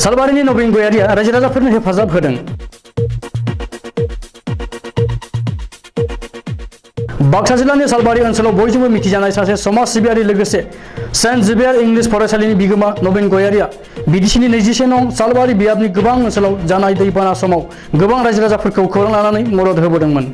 सालबारिनि नबीन गयारिया रायजो राजाफोरनो हेफाजाब होदों। बाक्सा जिल्लानि सालबारि ओनसोलाव बयजोंबो मिथिजानाय सासे समाज सिबियारि लोगोसे सेन्ट जेभियार इंलिश फरायसालिनि बिगोमा नबीन गयारिया बिटिसिनि 24 नं सालबारि बियाबनि गोबां ओनसोलाव जानाय दैबाना समाव गोबां रायजो राजाफोरखौ खौरां लानानै मदद होबोदोंमोन।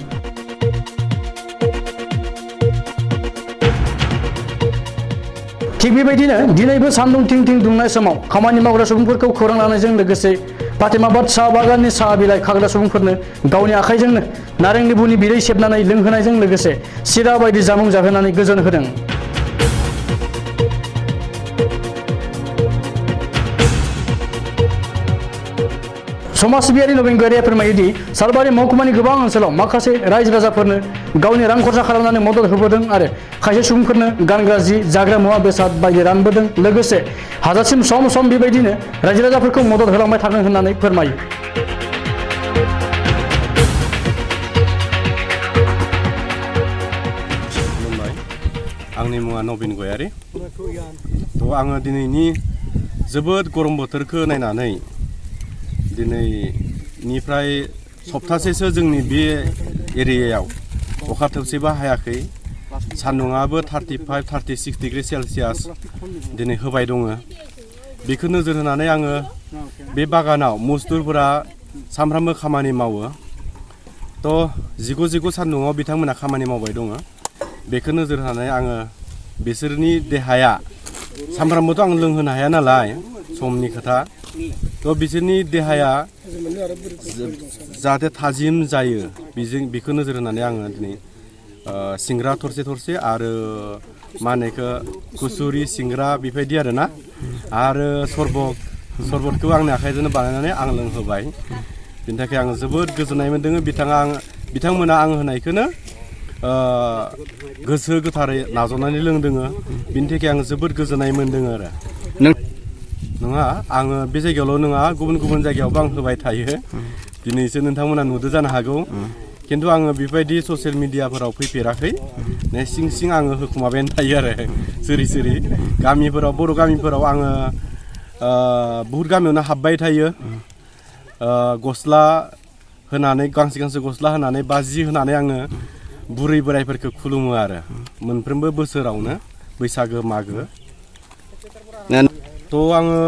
थिग बेबायदिनो दिनैबो सान्दुं थिं थिं दुंनाय समाव खामानि मावग्रा सुबुंफोरखौ खौरां लानायजों लोगोसे फातेमाबाद साहा बागाननि साहा बिलाइ खाग्रा सुबुंफोरनो गावनि आखाइजोंनो नारें लेबुनि बिदै सेबनानै लोंहोनायजों लोगोसे सिरा बायदि जामुं जाहोनानै गोजोन होदों। समाज सिबियारि नबीन गयारिया फोरमायोदि सालबारि महकुमानि गोबां ओनसोलाव माखासे रायजो राजाफोरनो गावनि रां खरसा खालामनानै मदद होबोदों आरो खायसे सुबुंफोरनो गानग्रा जि जाग्रा मुवा बेसाद बायदि रानबोदों। लोगोसे हाजासिम सम सम बेबायदिनो रायजो राजाफोरखौ मदद होलांबाय थागोन होननानै फोरमायो। आंनि मुङा नबीन गयारि। आङो दिनैनि जोबोद गरम बोथोरखौ नायनानै दिनैनिफ्राय सप्तासेसो जोंनि बे एरियायाव अखा थोबसेबो हायाखै। सान्दुङाबो 35-36 डिग्री सेलसियास दिनै होबाय दङ। बेखौ नोजोर होनानै आङो बे बागानाव मजदुरफोरा सानफ्रामबो खामानि मावो। जिगु सान्दुङाव बिथांमोना खामानि मावबाय दङ। बेखौ नोजोर होनानै आङो बिसोरनि देहाया सानफ्रामबोथ' आं लोंहोनो हाया नालाय समनि खोथा। बिसोरनि देहाया जाहाथे थाजिम जायो बेखौ नोजोर होनानै आङो दिनै सिंग्रा थरसे आरो मा होनो बेखौ कुसुरि सिंग्रा बेबायदि आरोना आरो सरबतखौ आंनि आखाइजोंनो बानायनानै आं लोंहोबाय। बिनि थाखाय आं जोबोद गोजोननाय मोन्दों। बिथांमोना आं होनायखौनो गोसो गोथारै नाजावनानै लोंदों। बिनि थाखाय आं जोबोद गोजोननाय मोन्दों आरो नङा आङो बे जायगायावल' नङा गुबुन जायगायावबो आं होबाय थायो। दिनैसो नोंथांमोना नुदो जानो हागौ, खिन्थु आङो बेबायदि ससियेल मिडियाफोराव फैफेराखै। सिं आङो होखुमाबायानो थायो आरो सोरि गामिफोराव बर' गामिफोराव आङो बहुद गामियावनो हाबबाय थायो। गस्ला होनानै गांसे गस्ला होनानै बा जि होनानै आङो बुरै बोराइफोरखौ खुलुमो आरो मोनफ्रोमबो बोसोरावनो बैसागो मागो। आङो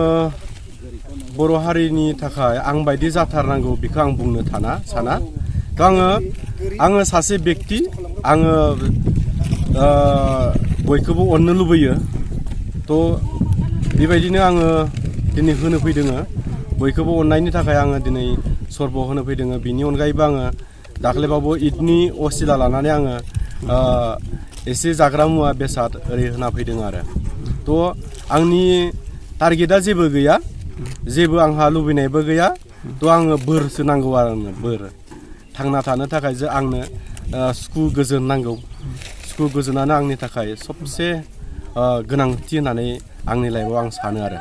बर' हारिनि थाखाय आं बायदि जाथारनांगौ बेखौ आं बुंनो साना। आङो सासे बेक्ति आङो बयखौबो अननो लुबैयो। बेबायदिनो आङो दिनै होनो फैदों। बयखौबो अननायनि थाखाय आङो दिनै सर्ब होनो फैदों। बिनि अनगायैबो आङो दाख्लैबावबो ईदनि असिला लानानै आङो एसे जाग्रा मुवा बेसाद ओरै होना फैदों आरो। आंनि टारगेटआ जेबो गैया, जेबो आंहा लुबैनायबो गैया। आङो बोरसो नांगौ आरो आंनो बोर थांना थानो थाखाय आंनो सुखु गोजोन नांगौ। सुखु गोजोनानो आंनि थाखाय सबसे गोनांथि होननानै आंनि लाइफआव आं सानो आरो।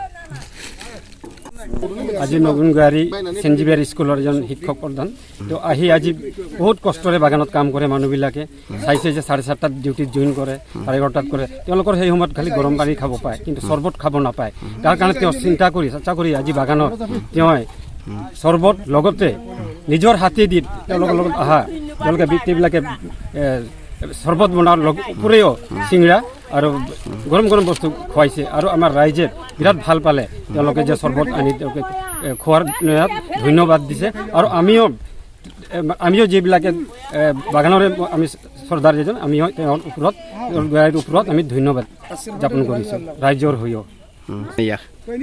আজি নবীন গয়াৰী সেণ্ট জেভিয়াৰ স্কুলৰ এজন শিক্ষক প্ৰধান। আজি বহুত কষ্টৰে বাগানত কাম কৰে মানুহবিলাকে। চাইছে যে 7:30 ডিউটিত জইন কৰে, 11:30 কৰে। তেওঁলোকৰ সেই সময়ত খালি গৰম পানী খাব পায়, কিন্তু চৰ্বত খাব নাপায়। তাৰ কাৰণে তেওঁ চিন্তা কৰি আজি বাগানত তেওঁ চৰ্বত লগতে নিজৰ হাতেদি তেওঁলোকৰ লগত তেওঁলোকে ব্যক্তিবিলাকে চৰ্বত বনোৱাৰ উপৰিও চিংৰা আৰু গৰম বস্তু খুৱাইছে। আৰু আমাৰ ৰাইজে বিৰাট ভাল পালে। তেওঁলোকে যে চৰ্বত আনি তেওঁলোকে খোৱাৰ ধন্যবাদ দিছে। আৰু আমিও যিবিলাকে বাগানৰে আমি চৰ্দাৰ যেজন আমিও তেওঁৰ ওপৰত আমি ধন্যবাদ জ্ঞাপন কৰিছোঁ। ৰাইজৰ হৈও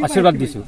আশীৰ্বাদ দিছোঁ।